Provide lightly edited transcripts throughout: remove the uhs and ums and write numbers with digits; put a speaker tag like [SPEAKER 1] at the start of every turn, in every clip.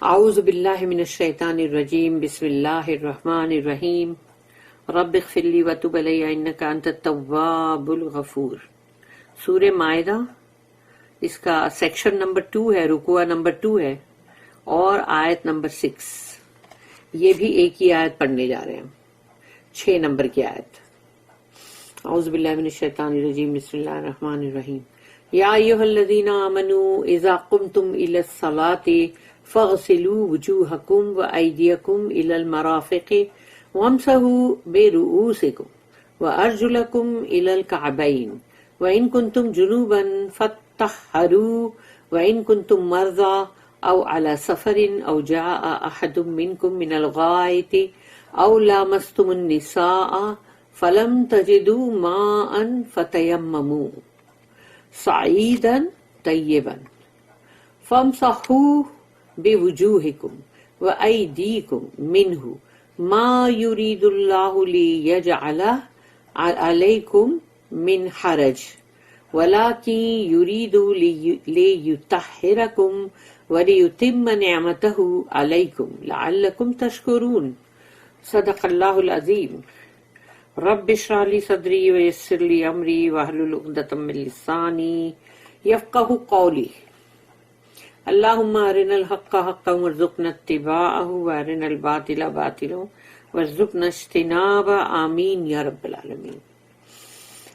[SPEAKER 1] اعوذ باللہ من الشیطان الرجیم، بسم اللہ الرحمن الرحیم، رب اغفر لی وتب علی انک انت التواب الغفور۔ سورہ مائدہ، اس کا سیکشن نمبر 2 ہے، رکوع نمبر 2 ہے اور آیت نمبر 6۔ یہ بھی ایک ہی آیت پڑھنے جا رہے ہیں، 6 نمبر کی آیت۔ اعوذ باللہ من الشیطان الرجیم، بسم اللہ الرحمن الرحیم۔ یا ایھا الذین آمنوا اذا قمتم الی الصلاۃ فاغسلوا وجوہکم وایدیکم الی المرافق وامسحوا برؤوسکم وارجلکم الی الکعبین وان کنتم جنوبا فاطہروا وان کنتم مرضی او علی سفر او جاء احد منکم من الغائط او لامستم النساء فلم تجدوا ماء فتیمموا صعیدا طیبا فامسحوا بوجوہکم وایدیکم منہ ما یرید اللہ لیجعل علیکم من حرج ولکن یرید لیطہرکم ولیتم نعمتہ علیکم لعلکم تشکرون۔ صدق اللہ العظیم۔ رب اشرح لی صدری ویسر لی امری واحلل عقدۃ من لسانی یفقہوا قولی۔ اللہم ارنا الحق حقا وارزقنا اتباعہ وارنا الباطل باطلا وارزقنا اجتنابہ، آمین یا رب العالمین۔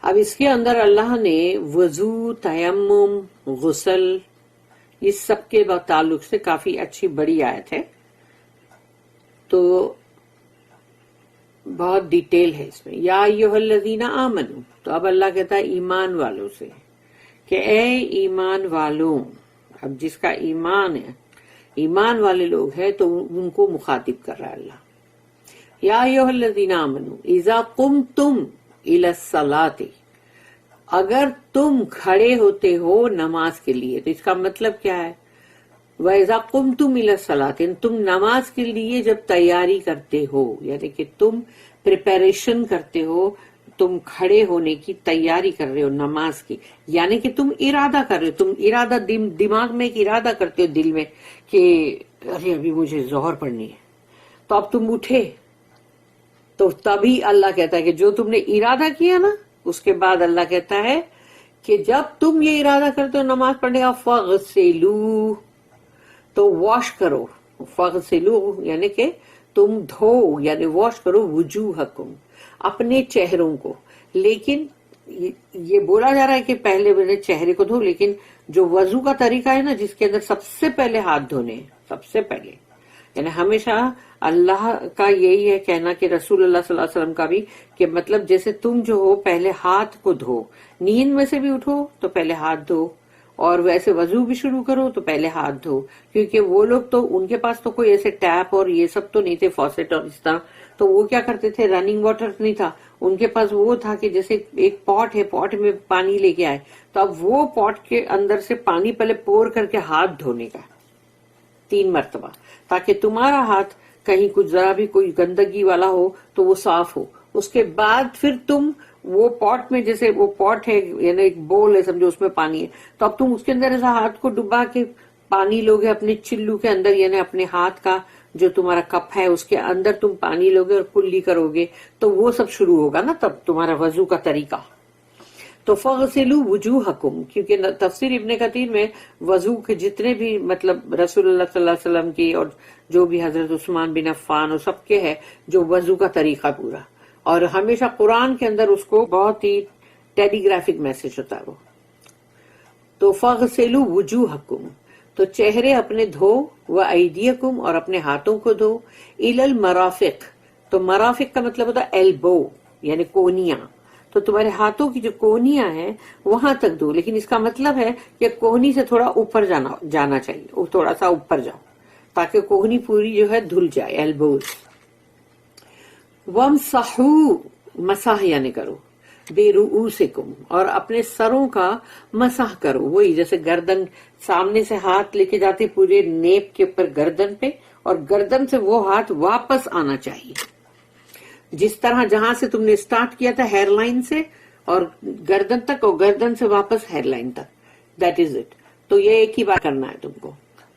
[SPEAKER 1] اب اس کے اندر اللہ نے وضو، تیمم، غسل، اس سب کے تعلق سے کافی اچھی بڑی آیت ہے، تو بہت ڈیٹیل ہے اس میں۔ یا ایھا الذین آمنوا، تو اب اللہ کہتا ہے ایمان والوں سے کہ اے ایمان والوں۔ اب جس کا ایمان ہے، ایمان والے لوگ ہیں، تو ان کو مخاطب کر رہا ہے اللہ۔ یا ایھا الذین آمنوا اذا قمتم الی الصلاۃ، اگر تم کھڑے ہوتے ہو نماز کے لیے، تو اس کا مطلب کیا ہے؟ وَإِذَا قُمْتُمْ إِلَى الصَّلَاةِ، تم نماز کے لیے جب تیاری کرتے ہو، یعنی کہ تم پریپریشن کرتے ہو، تم کھڑے ہونے کی تیاری کر رہے ہو نماز کی، یعنی کہ تم ارادہ کر رہے ہو، تم ارادہ دماغ میں ایک ارادہ کرتے ہو دل میں کہ ارے ابھی مجھے ظہر پڑھنی ہے، تو اب تم اٹھے، تو تبھی اللہ کہتا ہے کہ جو تم نے ارادہ کیا نا، اس کے بعد اللہ کہتا ہے کہ جب تم یہ ارادہ کرتے ہو نماز پڑھنے کا، فَغْسِلُوا، تو واش کرو، فَغْسِلُوا یعنی کہ تم دھو، یعنی واش کرو، وجوہکم، اپنے چہروں کو۔ لیکن یہ بولا جا رہا ہے کہ پہلے میرے چہرے کو دھو، لیکن جو وضو کا طریقہ ہے نا، جس کے اندر سب سے پہلے ہاتھ دھونے ہیں، سب سے پہلے، یعنی ہمیشہ اللہ کا یہی ہے کہنا کہ رسول اللہ صلی اللہ علیہ وسلم کا بھی، کہ مطلب جیسے تم جو ہو پہلے ہاتھ کو دھو، نیند میں سے بھی اٹھو تو پہلے ہاتھ دھو، اور ویسے وضو بھی شروع کرو تو پہلے ہاتھ دھو، کیونکہ وہ لوگ تو ان کے پاس تو کوئی ایسے ٹیپ اور یہ سب تو نہیں تھے، فوسٹ اور اس طرح، تو وہ کیا کرتے تھے، رننگ واٹر نہیں تھا ان کے پاس، وہ تھا کہ جیسے ایک پاٹ ہے، پاٹ میں پانی لے کے آئے، تو اب وہ پاٹ کے اندر سے پانی پہلے پور کر کے ہاتھ دھونے کا 3 مرتبہ، تاکہ تمہارا ہاتھ کہیں کچھ ذرا بھی کوئی گندگی والا ہو تو وہ صاف ہو۔ اس کے بعد پھر تم وہ پاٹ میں، جیسے وہ پاٹ ہے یعنی ایک بول ہے سمجھو، اس میں پانی ہے، تو اب تم اس کے اندر ایسا ہاتھ کو ڈبا کے پانی لوگے اپنے چلو کے اندر، یعنی اپنے ہاتھ کا جو تمہارا کپ ہے اس کے اندر تم پانی لوگے اور کلی کرو گے، تو وہ سب شروع ہوگا نا تب تمہارا وضو کا طریقہ۔ تو فَغْسِلُوا وُجُوهَكُمْ، کیونکہ تفسیر ابن کثیر میں وضو کے جتنے بھی مطلب رسول اللہ صلی اللہ علیہ وسلم کی اور جو بھی حضرت عثمان بن عفان اور سب کے ہے جو وضو کا طریقہ پورا، اور ہمیشہ قرآن کے اندر اس کو بہت ہی ٹیلی گرافک میسج ہوتا ہے وہ۔ تو فَغْسِلُوا وُجُوهَكُمْ، تو چہرے اپنے دھو، وَأَيْدِيَكُمْ، اور اپنے ہاتھوں کو دھو، إِلَى الْمَرَافِقِ، تو مرافق کا مطلب ہوتا ہے ایلبو، یعنی کونیاں، تو تمہارے ہاتھوں کی جو کونیاں ہیں وہاں تک دھو، لیکن اس کا مطلب ہے کہ کونی سے تھوڑا اوپر جانا چاہیے، تھوڑا سا اوپر جاؤ تاکہ کونی پوری جو ہے دھل جائے، ایلبوز۔ وَامْسَحُوا، مسح یعنی کرو، بِرُؤُوسِكُمْ، اور اپنے سروں کا مسح کرو، وہی جیسے گردن سامنے سے ہاتھ لے کے جاتے پورے نیپ کے اوپر گردن پہ، اور گردن سے وہ ہاتھ واپس آنا چاہیے، جس طرح جہاں سے تم نے سٹارٹ کیا تھا ہیئر لائن سے اور گردن تک، اور گردن سے واپس ہیئر لائن تک، دیٹ از اٹ۔ تو یہ ایک ہی بار کرنا ہے تم کو۔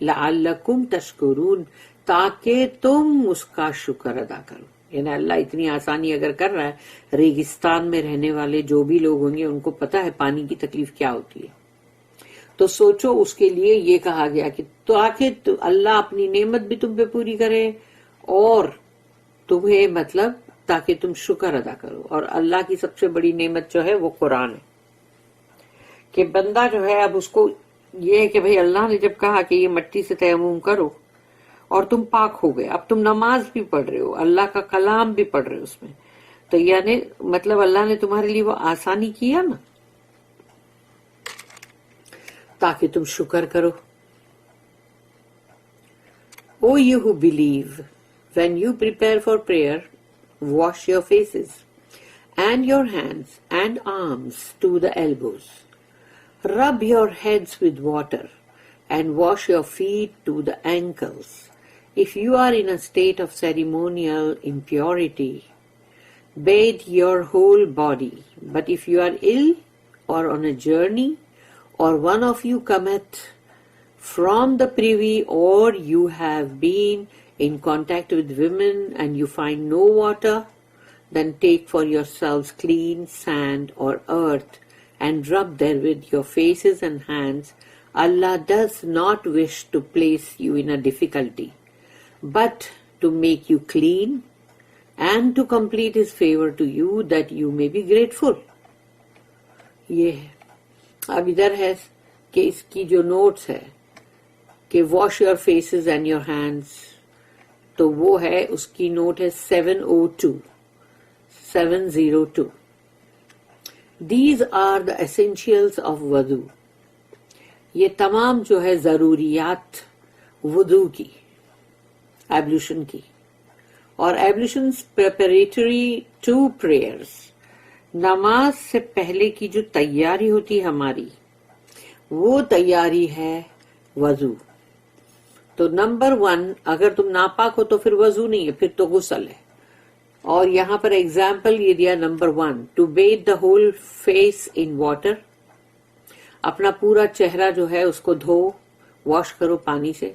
[SPEAKER 1] لعلکم تشکرون، تاکہ تم اس کا شکر ادا کرو. یعنی اللہ اتنی آسانی اگر کر رہا ہے، ریگستان میں رہنے والے جو بھی لوگ ہوں گے ان کو پتا ہے پانی کی تکلیف کیا ہوتی ہے، تو سوچو اس کے لیے یہ کہا گیا کہ تاکہ اللہ اپنی نعمت بھی تم پہ پوری کرے اور تمہیں مطلب تاکہ تم شکر ادا کرو. اور اللہ کی سب سے بڑی نعمت جو ہے وہ قرآن ہے، کہ بندہ جو ہے اب اس کو یہ ہے کہ بھئی اللہ نے جب کہا کہ یہ مٹی سے تیمم کرو اور تم پاک ہو گئے، اب تم نماز بھی پڑھ رہے ہو، اللہ کا کلام بھی پڑھ رہے ہو اس میں، تو یعنی مطلب اللہ نے تمہارے لیے وہ آسانی کیا نا، تاکہ تم شکر کرو. O you who believe, when you prepare for prayer, wash your faces and your hands and arms to the elbows. Rub your heads with water and wash your feet to the ankles. If you are in a state of ceremonial impurity, bathe your whole body. But if you are ill or on a journey, or one of you cometh from the privy, or you have been in contact with women and you find no water, then take for yourselves clean sand or earth and rub therewith your faces and hands. Allah does not wish to place you in a difficulty, but to make you clean and to complete His favor to you, that you may be grateful. یہ ہے. اب ادھر ہے کہ اس کی جو notice ہے کہ wash your faces and your hands, تو وہ ہے اس کی نوٹ ہے 702. دیز آر دا ایسینشیلس آف وضو. یہ تمام جو ہے ضروریات وضو کی، ایبلیوشن کی، اور ایبلیوشنز پریپریٹری ٹو پریئرز. نماز سے پہلے کی جو تیاری ہوتی ہے ہماری، وہ تیاری ہے وضو. تو نمبر 1، اگر تم ناپاک ہو تو پھر وضو نہیں ہے، پھر تو غسل ہے. اور یہاں پر ایگزامپل یہ دیا number 1، to bathe the whole face in water. اپنا پورا چہرہ جو ہے اس کو دھو، واش کرو پانی سے.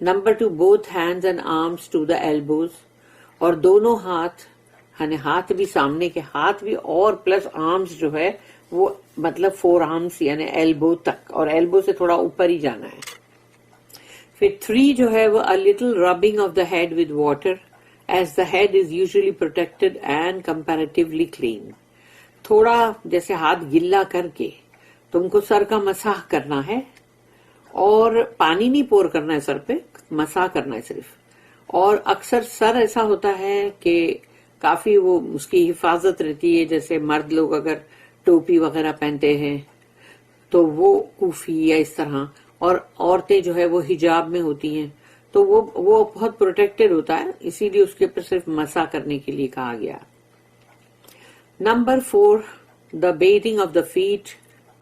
[SPEAKER 1] Number 2، both hands and arms to the elbows. اور دونوں ہاتھ، یعنی ہاتھ بھی سامنے کے ہاتھ بھی، اور پلس آرمز جو ہے وہ مطلب 4 آرمز یعنی ایلبو تک، اور ایلبو سے تھوڑا اوپر ہی جانا ہے. پھر 3 جو ہے وہ a little rubbing of the head with water, as the head is usually protected and comparatively clean. تھوڑا جیسے ہاتھ گلا کر کے تم کو سر کا مسح کرنا ہے، اور پانی نہیں پور کرنا ہے سر پہ، مسح کرنا ہے صرف. اور اکثر سر ایسا ہوتا ہے کہ کافی وہ اس کی حفاظت رہتی ہے، جیسے مرد لوگ اگر ٹوپی وغیرہ پہنتے ہیں تو وہ کوفی یا اس طرح، اور عورتیں جو ہے وہ حجاب میں ہوتی ہیں تو وہ بہت پروٹیکٹڈ ہوتا ہے، اسی لیے اس کے اوپر صرف مسح کرنے کے لیے کہا گیا. Number 4، the bathing of the feet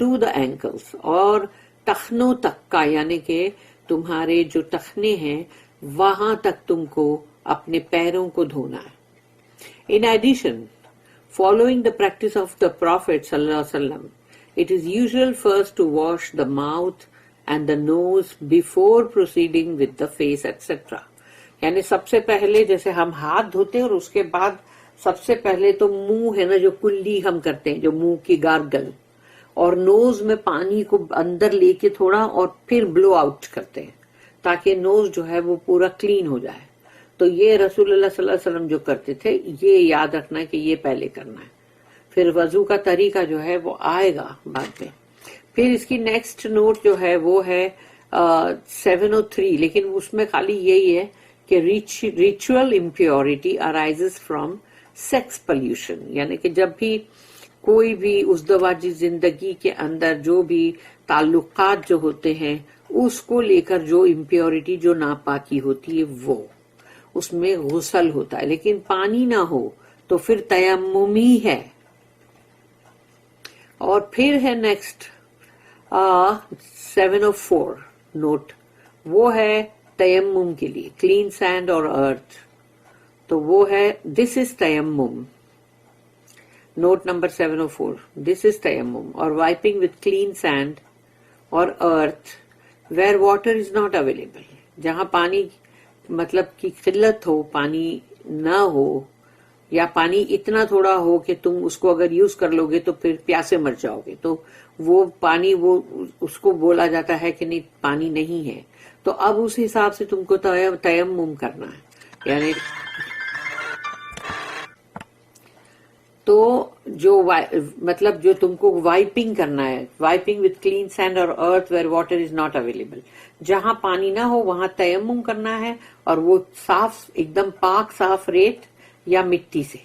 [SPEAKER 1] to the ankles. اور ٹخنوں تک کا، یعنی کہ تمہارے جو ٹخنے ہیں وہاں تک تم کو اپنے پیروں کو دھونا ہے. In addition, following the practice of the Prophet ﷺ, it is usual first to wash the mouth and the nose before proceeding with the face, etc. یعنی سب سے پہلے جیسے ہم ہاتھ دھوتے ہیں اور اس کے بعد سب سے پہلے تو منہ ہے نا جو کلی ہم کرتے ہیں، جو منہ کی گارگل، اور نوز میں پانی کو اندر لے کے تھوڑا اور پھر بلو آؤٹ کرتے ہیں تاکہ نوز جو ہے وہ پورا کلین ہو جائے. تو یہ رسول اللہ صلی اللہ علیہ وسلم جو کرتے تھے، یہ یاد رکھنا ہے کہ یہ پہلے کرنا ہے. پھر وضو کا طریقہ جو ہے وہ آئے گا بعد میں. پھر اس کی نیکسٹ نوٹ جو ہے وہ ہے 703، لیکن اس میں خالی یہی ہے کہ ritual impurity arises from sex pollution. یعنی کہ جب بھی کوئی بھی ازدواجی زندگی کے اندر جو بھی تعلقات جو ہوتے ہیں اس کو لے کر جو امپیورٹی، جو ناپاکی ہوتی ہے، وہ اس میں غسل ہوتا ہے. لیکن پانی نہ ہو تو پھر تیمم ہی ہے. اور پھر ہے نیکسٹ 704 نوٹ، وہ ہے تیمم کے لیے کلین سینڈ اور ارتھ. تو وہ ہے دس از تیمم. نوٹ نمبر 704، دس از تیمم. اور وائپنگ وتھ کلین سینڈ اور ارتھ where water is not available, جہاں پانی مطلب کی قلت ہو، پانی نہ ہو، یا پانی اتنا تھوڑا ہو کہ تم اس کو اگر یوز کر لو گے تو پھر پیاسے مر جاؤ گے، تو وہ پانی وہ اس کو بولا جاتا ہے کہ نہیں پانی نہیں ہے. تو اب اس حساب سے تم کو تیمم کرنا ہے، یعنی تو جو مطلب جو تم کو وائپنگ کرنا ہے، وائپنگ وتھ کلین سینڈ اور earth where water is not available, جہاں پانی نہ ہو وہاں تیمم کرنا ہے، اور وہ صاف ایک دم پاک صاف ریت یا مٹی سے.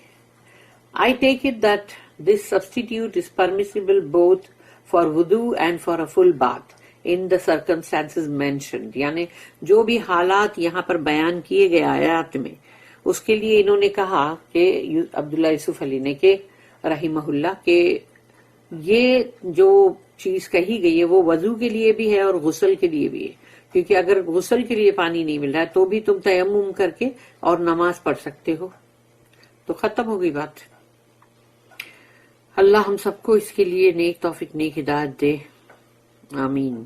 [SPEAKER 1] I take it that this substitute is permissible both for wudu and for a full bath in the circumstances mentioned. یعنی جو بھی حالات یہاں پر بیان کیے گئے آیات میں، اس کے لیے انہوں نے کہا کہ عبداللہ یوسف علی نے کہ رحمہ اللہ کہ یہ جو چیز کہی گئی ہے وہ وضو کے لیے بھی ہے اور غسل کے لیے بھی ہے، کیونکہ اگر غسل کے لیے پانی نہیں مل رہا ہے تو بھی تم تیمم کر کے اور نماز پڑھ سکتے ہو. تو ختم ہو گئی بات. اللہ ہم سب کو اس کے لیے نیک توفیق نیک ہدایت دے، آمین.